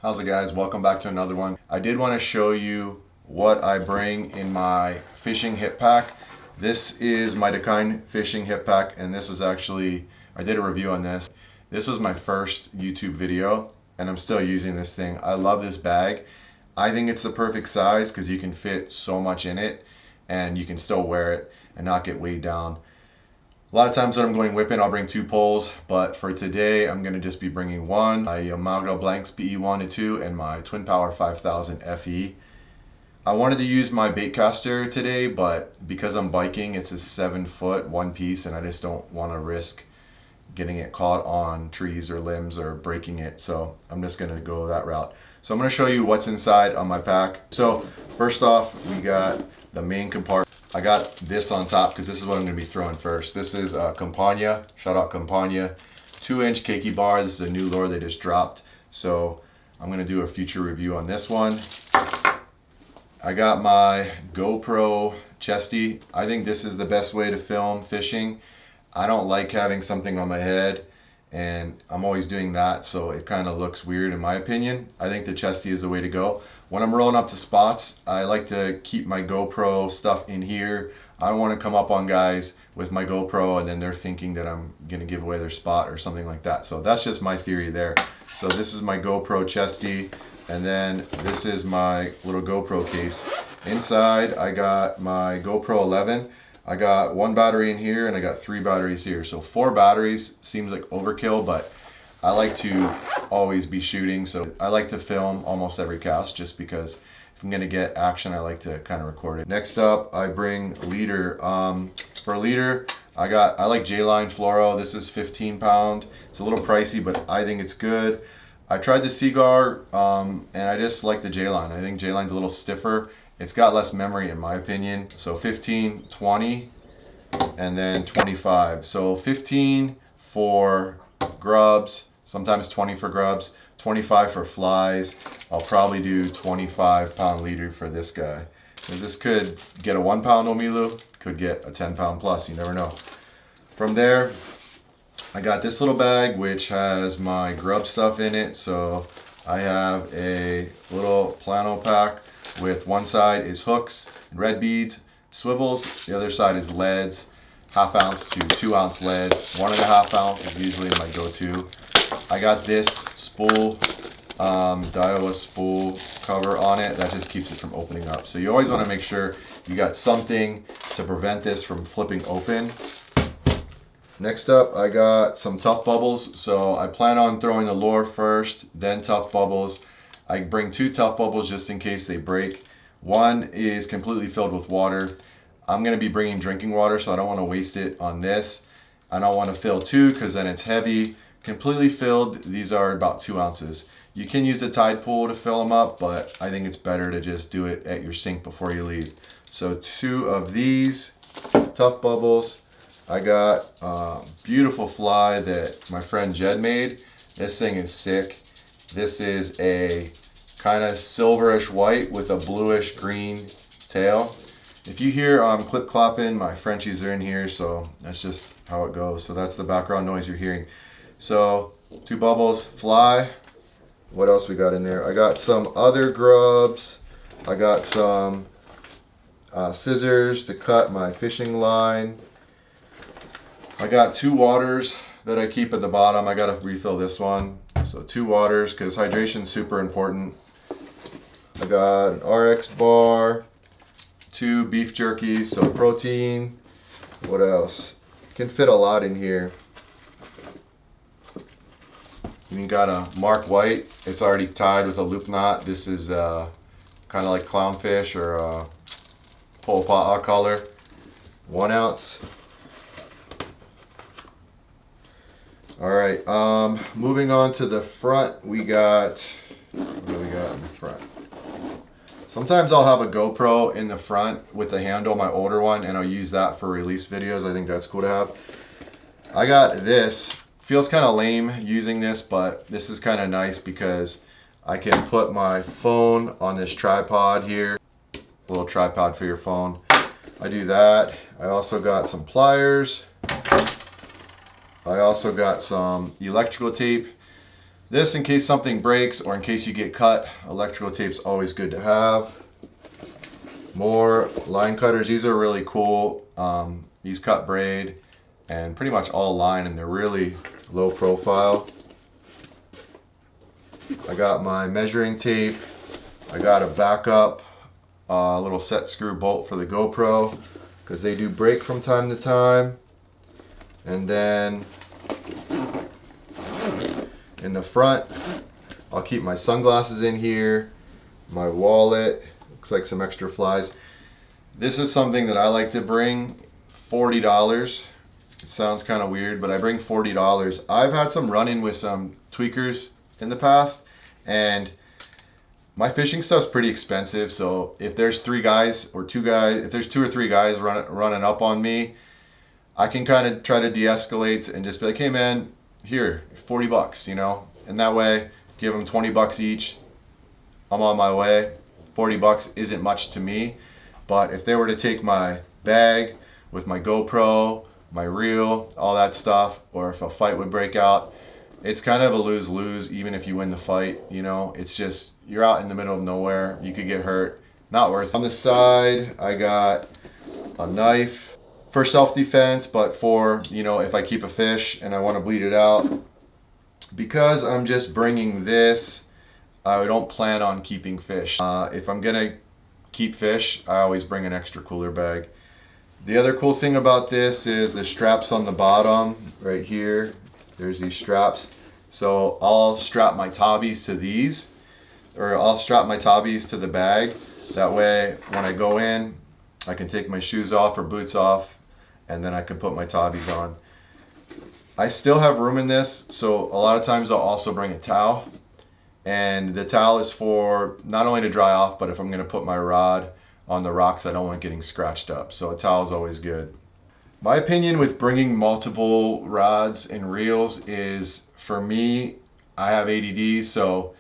How's it, guys? Welcome back to another one. I did want to show you what I bring in my fishing hip pack. This is my Dakine fishing hip pack, and this was actually, I did a review on this. This was my first YouTube video, and I'm still using this thing. I love this bag. I think it's the perfect size because you can fit so much in it and you can still wear it and not get weighed down. A lot of times when I'm going whipping, I'll bring 2 poles, but for today, I'm gonna just be bringing one, my Yamaga Blanks PE1-2 and my Twin Power 5000 FE. I wanted to use my bait caster today, but because I'm biking, it's a 7-foot one piece and I just don't wanna risk getting it caught on trees or limbs or breaking it. So I'm just gonna go that route. So I'm gonna show you what's inside on my pack. So first off, we got the main compartment. I got this on top because this is what I'm gonna be throwing first. This is Campania, shout out Campania. 2-inch keiki bar, this is a new lure they just dropped. So I'm gonna do a future review on this one. I got my GoPro chesty. I think this is the best way to film fishing. I don't like having something on my head, and I'm always doing that, so it kind of looks weird in my opinion. I think the chesty is the way to go. When I'm rolling up to spots, I like to keep my GoPro stuff in here. I don't want to come up on guys with my GoPro and then they're thinking that I'm gonna give away their spot or something like that. So that's just my theory there. So this is my GoPro chesty, and then this is my little GoPro case. Inside I got my GoPro 11. I got 1 battery in here and I got 3 batteries here. So 4 batteries seems like overkill, but I like to always be shooting. So I like to film almost every cast just because if I'm gonna get action, I like to kind of record it. Next up, I bring leader. For a leader, I like J-Line Fluoro. This is 15 pound. It's a little pricey, but I think it's good. I tried the Seaguar, and I just like the J-Line. I think J-Line's a little stiffer. It's got less memory in my opinion. So 15, 20, and then 25. So 15 for grubs, sometimes 20 for grubs, 25 for flies. I'll probably do 25 pound leader for this guy. Because this could get a 1 pound Omilu, could get a 10 pound plus, you never know. From there, I got this little bag which has my grub stuff in it. So I have a little plano pack with one side is hooks and red beads, swivels, the other side is leads, 1/2 ounce to 2 ounce lead. 1.5 ounce is usually my go-to. I got this spool, Daiwa spool cover on it. That just keeps it from opening up. So you always want to make sure you got something to prevent this from flipping open. Next up, I got some Tough Bubbles. So I plan on throwing the lure first, then Tough Bubbles. I bring 2 Tough Bubbles just in case they break. One is completely filled with water. I'm gonna be bringing drinking water, so I don't wanna waste it on this. I don't wanna fill 2 because then it's heavy. Completely filled, these are about 2 ounces. You can use a Tide Pool to fill them up, but I think it's better to just do it at your sink before you leave. So 2 of these Tough Bubbles. I got a beautiful fly that my friend Jed made. This thing is sick. This is a kind of silverish white with a bluish green tail. If you hear clip clopping, my Frenchies are in here, so that's just how it goes. So that's the background noise you're hearing. So 2 bubbles, fly. What else we got in there? I got some other grubs. I got some scissors to cut my fishing line. I got 2 waters that I keep at the bottom. I gotta refill this one. So 2 waters because hydration is super important. I got an RX bar, 2 beef jerkies, so protein. What else? Can fit a lot in here. You got a Mark White. It's already tied with a loop knot. This is kind of like clownfish or pole pot color. 1 ounce. All right, moving on to the front, what do we got in the front? Sometimes I'll have a GoPro in the front with the handle, my older one, and I'll use that for release videos. I think that's cool to have. I got this. Feels kind of lame using this, but this is kind of nice because I can put my phone on this tripod here. A little tripod for your phone. I do that. I also got some pliers. I also got some electrical tape. This in case something breaks or in case you get cut. Electrical tape's always good to have. More line cutters. These are really cool. These cut braid and pretty much all line, and they're really low profile. I got my measuring tape. I got a backup little set screw bolt for the GoPro because they do break from time to time. And then in the front, I'll keep my sunglasses in here, my wallet, looks like some extra flies. This is something that I like to bring, $40. It sounds kind of weird, but I bring $40. I've had some run-in with some tweakers in the past, and my fishing stuff's pretty expensive, so if there's three guys or two guys, if there's two or three guys running up on me, I can kind of try to de-escalate and just be like, hey man, here, 40 bucks, you know? And that way, give them 20 bucks each. I'm on my way. 40 bucks isn't much to me, but if they were to take my bag with my GoPro, my reel, all that stuff, or if a fight would break out, it's kind of a lose-lose even if you win the fight, you know? It's just, you're out in the middle of nowhere, you could get hurt, not worth it. On the side, I got a knife for self-defense, but for, you know, if I keep a fish and I want to bleed it out. Because I'm just bringing this, I don't plan on keeping fish. If I'm gonna keep fish, I always bring an extra cooler bag. The other cool thing about this is the straps on the bottom right here. There's these straps. So I'll strap my tobbies to these, or I'll strap my tobbies to the bag. That way, when I go in, I can take my shoes off or boots off, and then I can put my tobbies on. I still have room in this, so a lot of times I'll also bring a towel. And the towel is for not only to dry off, but if I'm gonna put my rod on the rocks, I don't want it getting scratched up. So a towel is always good. My opinion with bringing multiple rods and reels is, for me, I have ADD, so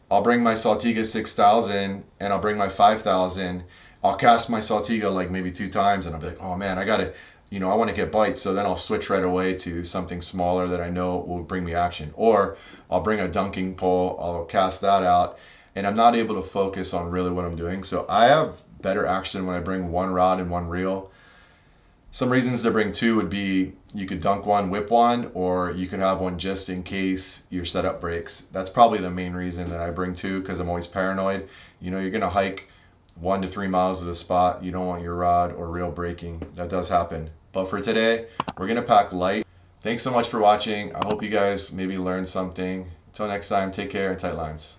I'll bring my Saltiga 6000 and I'll bring my 5000. I'll cast my Saltiga like maybe 2 times and I'll be like, oh man, I gotta, you know, I want to get bites. So then I'll switch right away to something smaller that I know will bring me action. Or I'll bring a dunking pole, I'll cast that out, and I'm not able to focus on really what I'm doing. So I have better action when I bring one rod and one reel. Some reasons to bring 2 would be you could dunk one, whip one, or you could have one just in case your setup breaks. That's probably the main reason that I bring 2, because I'm always paranoid. You know, you're gonna hike 1 to 3 miles to the spot. You don't want your rod or reel breaking. That does happen. But for today, we're gonna pack light. Thanks so much for watching. I hope you guys maybe learned something. Until next time, take care and tight lines.